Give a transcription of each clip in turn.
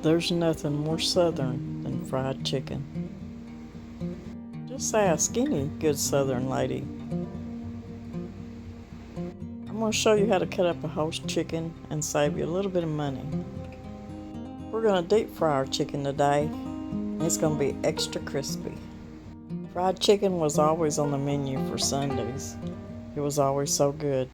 There's nothing more southern than fried chicken. Just ask any good southern lady. I'm going to show you how to cut up a whole chicken and save you a little bit of money. We're going to deep fry our chicken today. It's going to be extra crispy. Fried chicken was always on the menu for Sundays. It was always so good.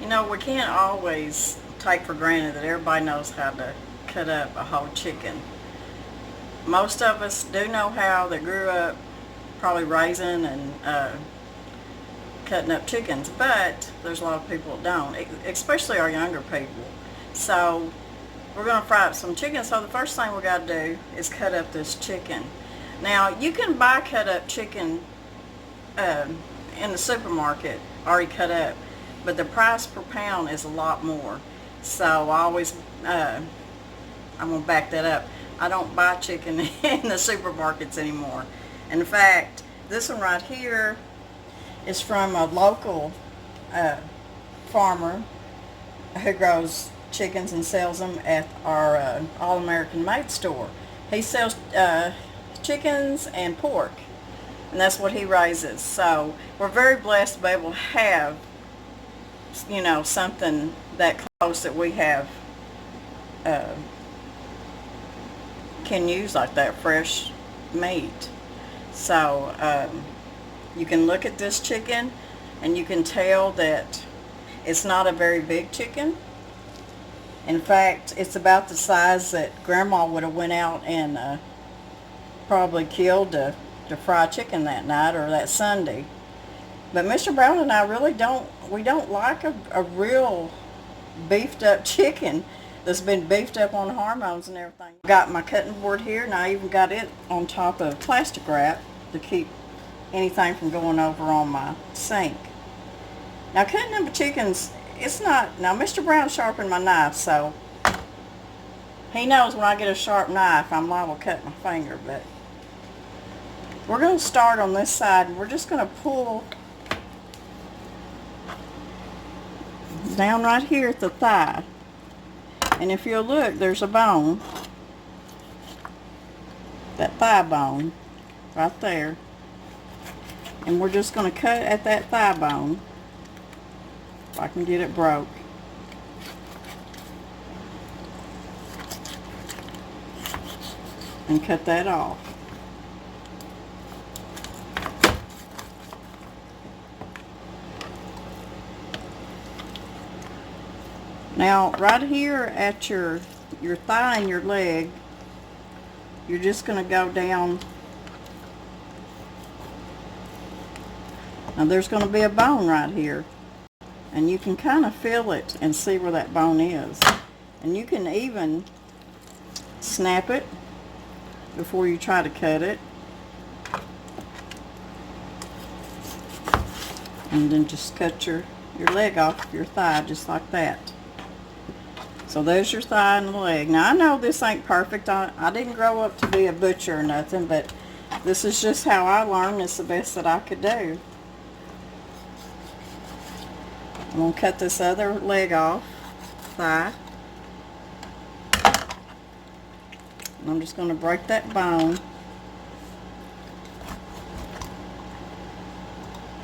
You know, we can't always take for granted that everybody knows how to cut up a whole chicken. Most of us do know how, that grew up probably raising and cutting up chickens, but there's a lot of people that don't, especially our younger people. So we're going to fry up some chicken. So the first thing we got to do is cut up this chicken. Now you can buy cut up chicken in the supermarket already cut up, but the price per pound is a lot more. So I always I'm going to back that up. I don't buy chicken in the supermarkets anymore. In fact, this one right here is from a local farmer who grows chickens and sells them at our All-American Made store. He sells chickens and pork, and that's what he raises. So we're very blessed to be able to have, you know, something that close that we have can use like that fresh meat. So you can look at this chicken and you can tell that it's not a very big chicken. In fact, it's about the size that Grandma would have went out and probably killed to fry chicken that night or that Sunday. But Mr. Brown and I really don't like a real beefed up chicken that's been beefed up on hormones and everything. Got my cutting board here, and I even got it on top of plastic wrap to keep anything from going over on my sink. Now cutting up chickens, it's not, now Mr. Brown sharpened my knife, so he knows when I get a sharp knife I'm liable to cut my finger. But we're going to start on this side, and we're just going to pull down right here at the thigh. And if you'll look, there's a bone, that thigh bone right there, and we're just going to cut at that thigh bone if I can get it broke. And cut that off. Now right here at your thigh and your leg, you're just going to go down. Now there's going to be a bone right here, and you can kind of feel it and see where that bone is. And you can even snap it before you try to cut it. And then just cut your leg off your thigh just like that. So there's your thigh and the leg. Now I know this ain't perfect. I didn't grow up to be a butcher or nothing, but this is just how I learned. It's the best that I could do. I'm going to cut this other leg off, thigh. And I'm just going to break that bone.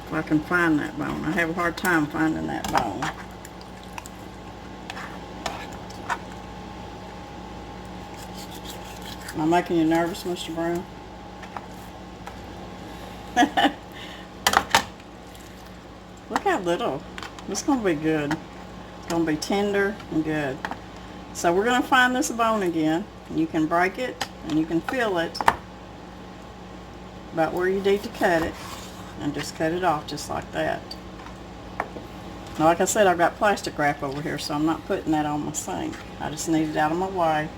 If I can find that bone. I have a hard time finding that bone. Am I making you nervous, Mr. Brown? Look how little. It's going to be good. It's going to be tender and good. So we're going to find this bone again. You can break it and you can feel it about where you need to cut it, and just cut it off just like that. Now, like I said, I've got plastic wrap over here, so I'm not putting that on my sink. I just need it out of my way.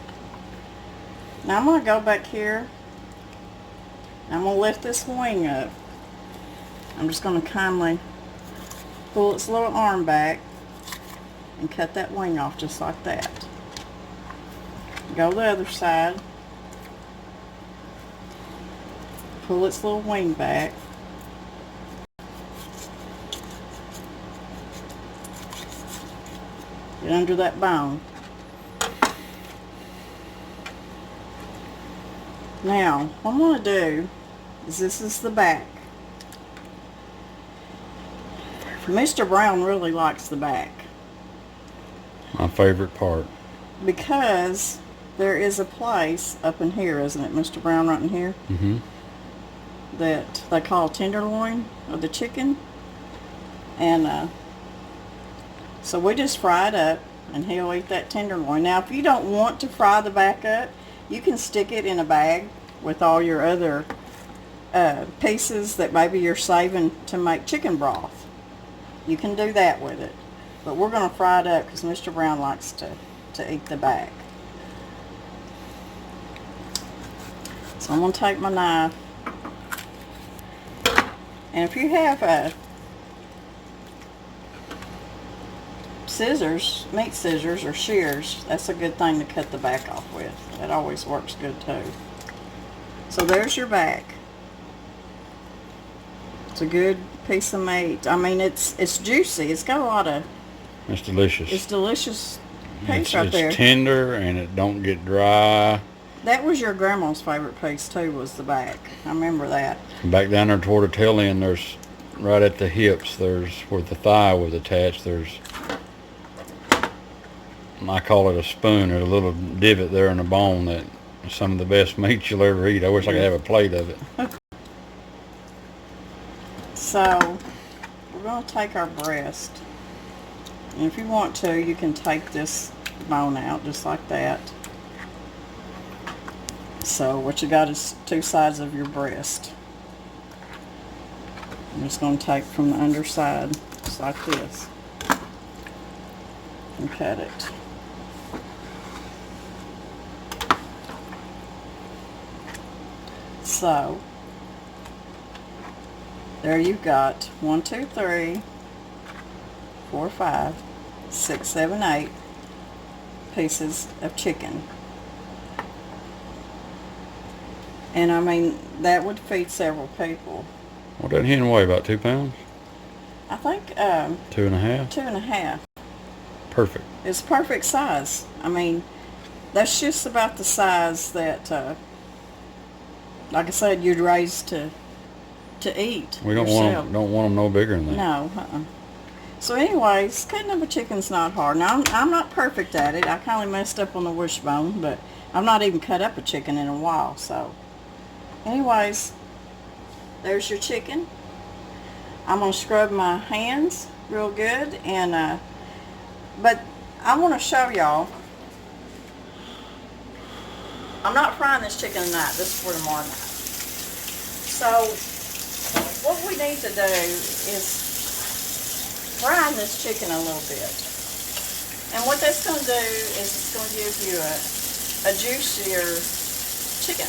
Now I'm going to go back here. I'm going to lift this wing up. I'm just going to kindly pull its little arm back and cut that wing off just like that. Go the other side. Pull its little wing back. Get under that bone. Now, what I'm going to do is this is the back. Mr. Brown really likes the back. My favorite part. Because there is a place up in here, isn't it, Mr. Brown, right in here? Mm-hmm. That they call tenderloin of the chicken. And so we just fry it up, and he'll eat that tenderloin. Now, if you don't want to fry the back up, you can stick it in a bag with all your other pieces that maybe you're saving to make chicken broth. You can do that with it. But we're going to fry it up because Mr. Brown likes to eat the back. So I'm going to take my knife. And if you have scissors, meat scissors or shears, that's a good thing to cut the back off with. That always works good too. So there's your back. It's a good piece of meat. I mean, it's juicy. It's got a lot of... It's delicious. It's delicious piece right there. It's tender and it don't get dry. That was your grandma's favorite piece too, was the back. I remember that. Back down there toward the tail end, there's right at the hips, there's where the thigh was attached, there's, I call it a spoon. There's a little divot there in the bone that is some of the best meat you'll ever eat. I wish I could have a plate of it. So we're going to take our breast. And if you want to, you can take this bone out just like that. So what you got is two sides of your breast. I'm just going to take from the underside, just like this, and cut it. So there you've got 1, 2, 3, 4, 5, 6, 7, 8 pieces of chicken. And I mean, that would feed several people. What does that hen weigh, about 2 pounds? I think 2.5? 2.5. Perfect. It's perfect size. I mean, that's just about the size that, like I said, you'd raise to eat. We don't yourself. want them no bigger than that. No. So anyways, cutting up a chicken's not hard. Now, I'm not perfect at it. I kind of messed up on the wishbone, but I've not even cut up a chicken in a while. So anyways, there's your chicken. I'm going to scrub my hands real good. And but I want to show y'all. I'm not frying this chicken tonight. This is for tomorrow night. So what we need to do is brine this chicken a little bit. And what that's going to do is it's going to give you a juicier chicken.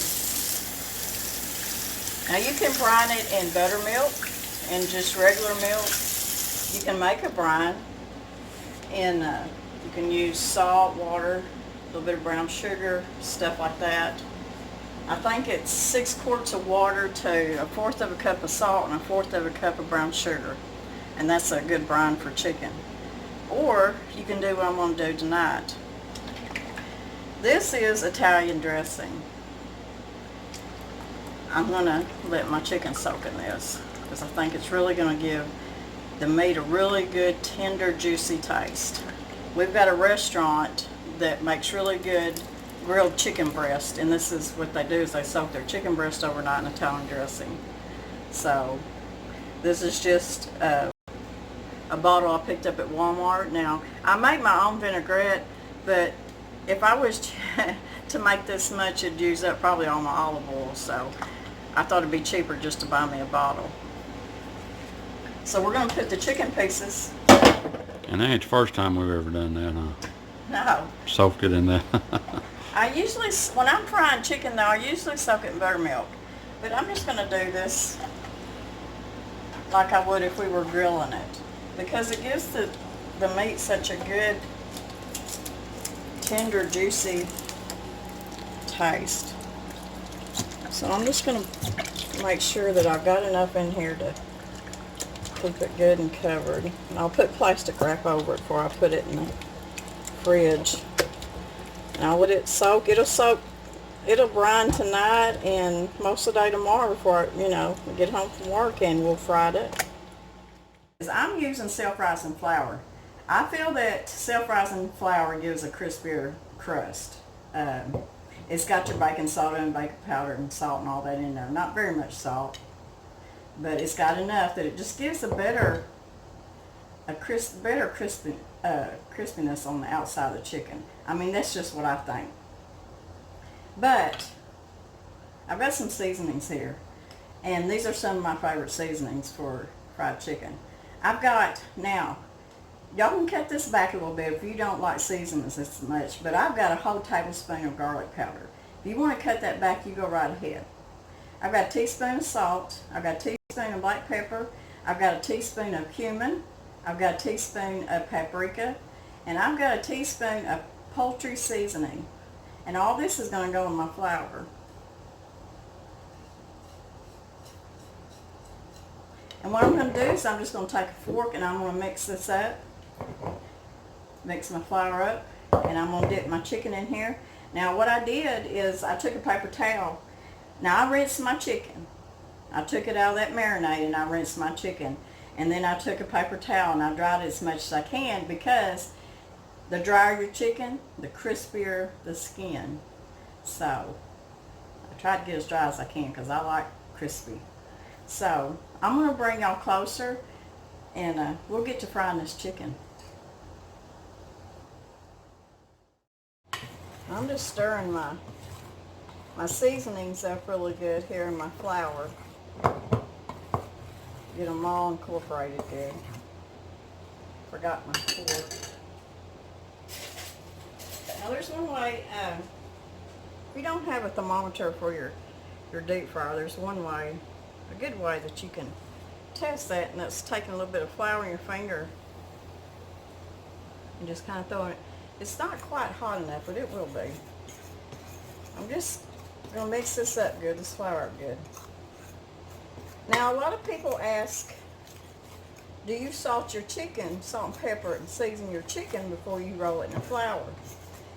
Now you can brine it in buttermilk and just regular milk. You can make a brine and you can use salt, water, a little bit of brown sugar, stuff like that. I think it's 6 quarts of water to 1/4 of a cup of salt and 1/4 of a cup of brown sugar. And that's a good brine for chicken. Or you can do what I'm going to do tonight. This is Italian dressing. I'm going to let my chicken soak in this because I think it's really going to give the meat a really good, tender, juicy taste. We've got a restaurant that makes really good grilled chicken breast, and this is what they do is they soak their chicken breast overnight in Italian dressing. So this is just a bottle I picked up at Walmart. Now I make my own vinaigrette, but if I was to make this much, it'd use up probably all my olive oil, so I thought it'd be cheaper just to buy me a bottle. So we're going to put the chicken pieces. And that ain't the first time we've ever done that, huh? No. Soaked it in that. I usually, when I'm frying chicken though, I usually soak it in buttermilk. But I'm just going to do this like I would if we were grilling it. Because it gives the meat such a good, tender, juicy taste. So I'm just going to make sure that I've got enough in here to keep it good and covered. And I'll put plastic wrap over it before I put it in the fridge. Now let it soak. It'll soak It'll brine tonight and most of the day tomorrow before, we get home from work, and we'll fry it up. I'm using self-rising flour. I feel that self-rising flour gives a crispier crust. It's got your baking soda and baking powder and salt and all that in there. Not very much salt, but it's got enough that it just gives better crispiness on the outside of the chicken. I mean, that's just what I think. But I've got some seasonings here, and these are some of my favorite seasonings for fried chicken. I've got, now, y'all can cut this back a little bit if you don't like seasonings as much, but I've got a whole tablespoon of garlic powder. If you want to cut that back, you go right ahead. I've got a teaspoon of salt. I've got a teaspoon of black pepper. I've got a teaspoon of cumin. I've got a teaspoon of paprika. And I've got a teaspoon of poultry seasoning. And all this is going to go in my flour. And what I'm going to do is I'm just going to take a fork and I'm going to mix this up. Mix my flour up. And I'm going to dip my chicken in here. Now what I did is I took a paper towel. Now I rinsed my chicken. I took it out of that marinade and I rinsed my chicken. And then I took a paper towel and I dried it as much as I can, because the drier your chicken, the crispier the skin. So I try to get as dry as I can because I like crispy. So I'm going to bring y'all closer and we'll get to frying this chicken. I'm just stirring my seasonings up really good here in my flour. Get them all incorporated good. Forgot my fork. Now there's one way, if you don't have a thermometer for your deep fryer, there's one way, a good way that you can test that, and that's taking a little bit of flour in your finger and just kind of throwing it. It's not quite hot enough, but it will be. I'm just going to mix this up good, this flour up good. Now a lot of people ask, do you salt your chicken, salt and pepper, and season your chicken before you roll it in the flour?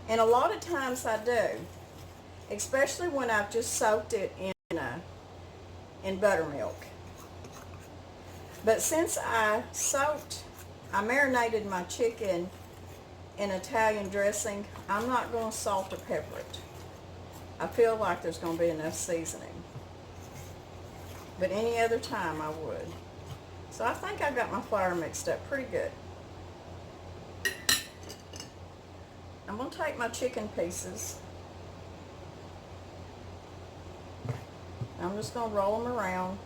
And a lot of times I do, especially when I've just soaked it in buttermilk. But since I marinated my chicken in Italian dressing, I'm not going to salt or pepper it. I feel like there's going to be enough seasoning. But any other time I would. So I think I got my flour mixed up pretty good. I'm going to take my chicken pieces. I'm just going to roll them around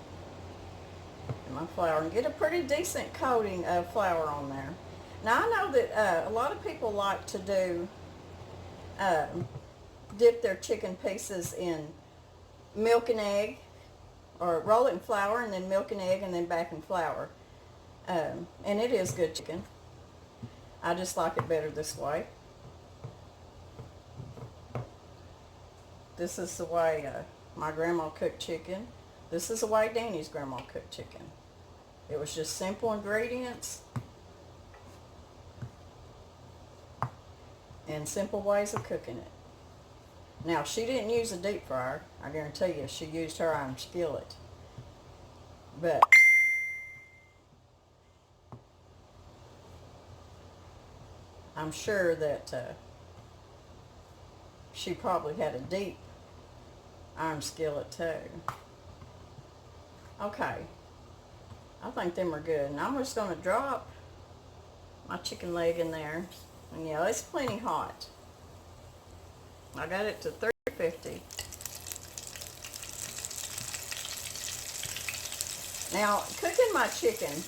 in my flour and get a pretty decent coating of flour on there. Now I know that a lot of people like to do dip their chicken pieces in milk and egg, or roll it in flour and then milk and egg and then back in flour. And it is good chicken. I just like it better this way. This is the way my grandma cooked chicken. This is the way Danny's grandma cooked chicken. It was just simple ingredients and simple ways of cooking it. Now, she didn't use a deep fryer. I guarantee you, she used her iron skillet. But I'm sure that she probably had a deep iron skillet too. Okay, I think them are good. And I'm just going to drop my chicken leg in there. And yeah, it's plenty hot. I got it to 350. Now, cooking my chicken,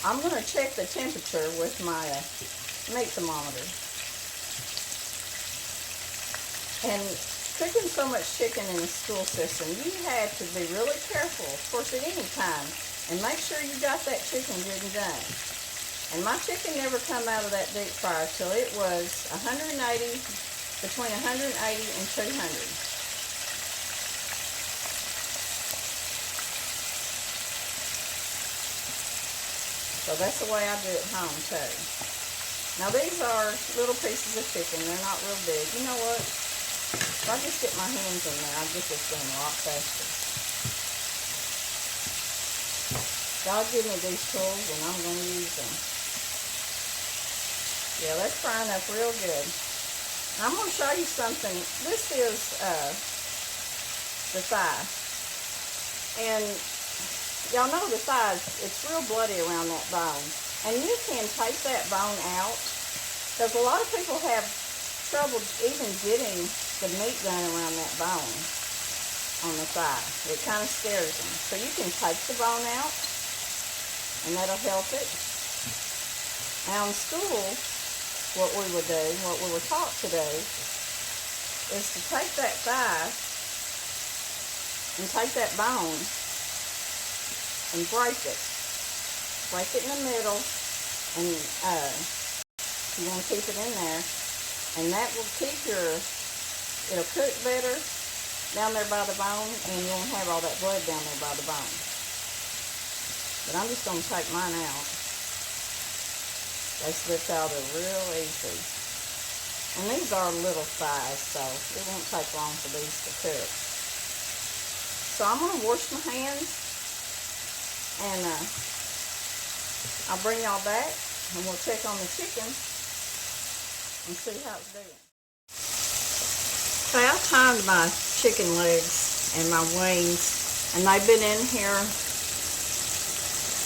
I'm going to check the temperature with my meat thermometer. And cooking so much chicken in the school system, you had to be really careful, of course, at any time, and make sure you got that chicken good and done. And my chicken never come out of that deep fryer till it was 180, between 180 and 200. So that's the way I do it at home too. Now these are little pieces of chicken. They're not real big. You know what? If I just get my hands in there, I'll get this done a lot faster. God gave me these tools and I'm going to use them. Yeah, that's frying up real good. Now I'm going to show you something. This is the thigh. And y'all know the thighs, it's real bloody around that bone. And you can take that bone out, because a lot of people have trouble even getting the meat done around that bone on the thigh. It kind of scares them. So you can take the bone out, and that'll help it. Now in school, what we would do, what we were taught to do, is to take that thigh and take that bone and break it. Break it in the middle, and you want to keep it in there, and that will keep it'll cook better down there by the bone, and you won't have all that blood down there by the bone. But I'm just going to take mine out. They slip out real easy. And these are little thighs, so it won't take long for these to cook. So I'm going to wash my hands, and I'll bring y'all back and we'll check on the chicken and see how it's doing. Okay, I timed my chicken legs and my wings, and they've been in here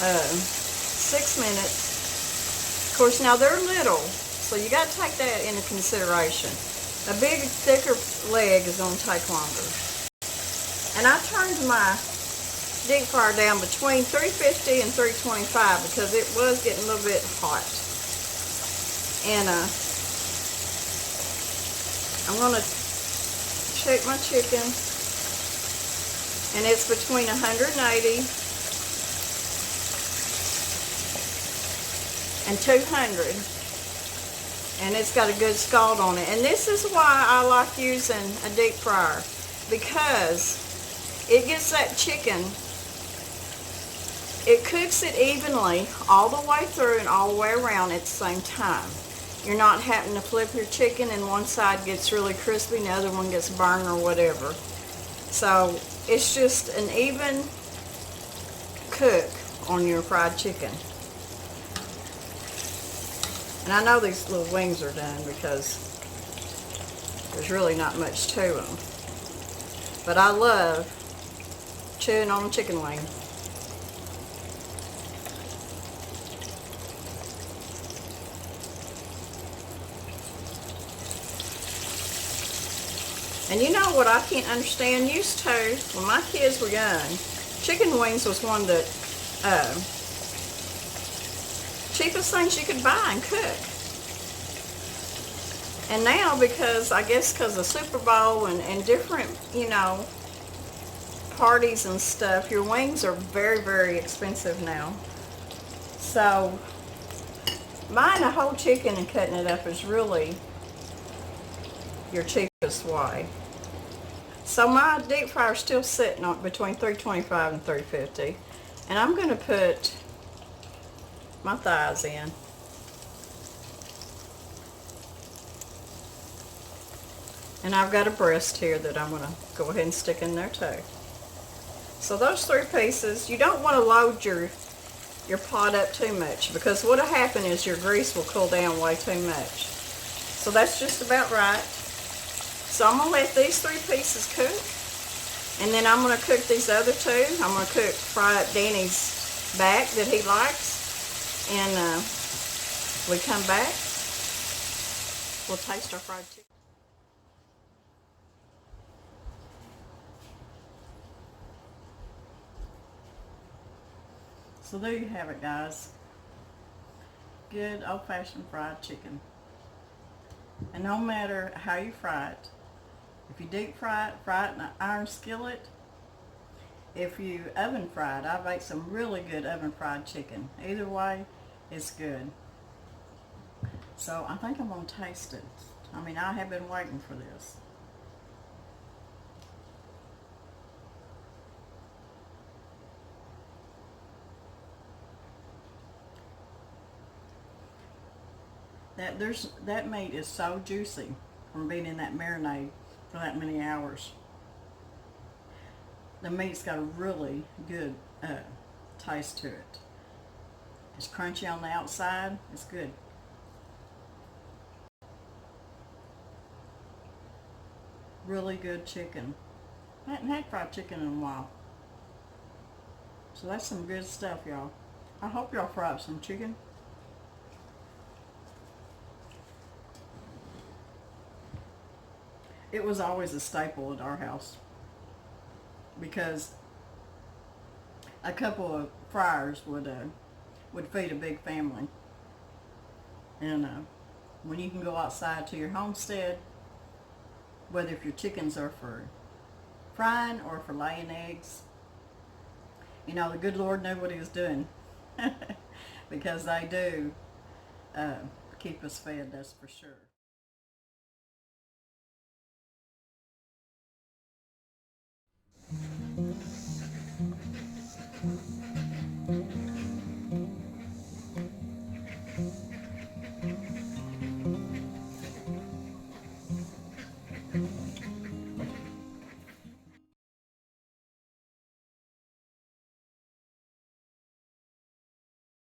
6 minutes. Of course, now they're little, so you got to take that into consideration. A big, thicker leg is going to take longer. And I turned my deep fryer down between 350 and 325 because it was getting a little bit hot. And I'm going to check my chicken, and it's between 180 and 200, and it's got a good scald on it. And this is why I like using a deep fryer, because it gets that chicken, it cooks it evenly all the way through and all the way around at the same time. You're not having to flip your chicken and one side gets really crispy and the other one gets burned or whatever. So it's just an even cook on your fried chicken. And I know these little wings are done because there's really not much to them. But I love chewing on a chicken wing. And you know what I can't understand? Used to, when my kids were young, chicken wings was one of the cheapest things you could buy and cook. And now, because I guess because of Super Bowl and different, you know, parties and stuff, your wings are very, very expensive now. So buying a whole chicken and cutting it up is really your cheapest way. So my deep fryer is still sitting on between 325 and 350, and I'm going to put my thighs in. And I've got a breast here that I'm going to go ahead and stick in there too. So those 3 pieces, you don't want to load your pot up too much, because what'll happen is your grease will cool down way too much. So that's just about right. So I'm going to let these 3 pieces cook, and then I'm going to cook these other 2. I'm going to fry up Danny's back that he likes, and we come back, we'll taste our fried chicken. So there you have it, guys. Good old-fashioned fried chicken. And no matter how you fry it, if you deep fry it in an iron skillet. If you oven fry it, I make some really good oven fried chicken. Either way, it's good. So I think I'm going to taste it. I mean, I have been waiting for this. That meat is so juicy from being in that marinade for that many hours. The meat's got a really good taste to it. It's crunchy on the outside. It's good. Really good chicken. I hadn't had fried chicken in a while. So that's some good stuff, y'all. I hope y'all fry up some chicken. It was always a staple at our house because a couple of fryers would feed a big family. And when you can go outside to your homestead, whether if your chickens are for frying or for laying eggs, you know, the good Lord knew what he was doing. Because they do keep us fed, that's for sure.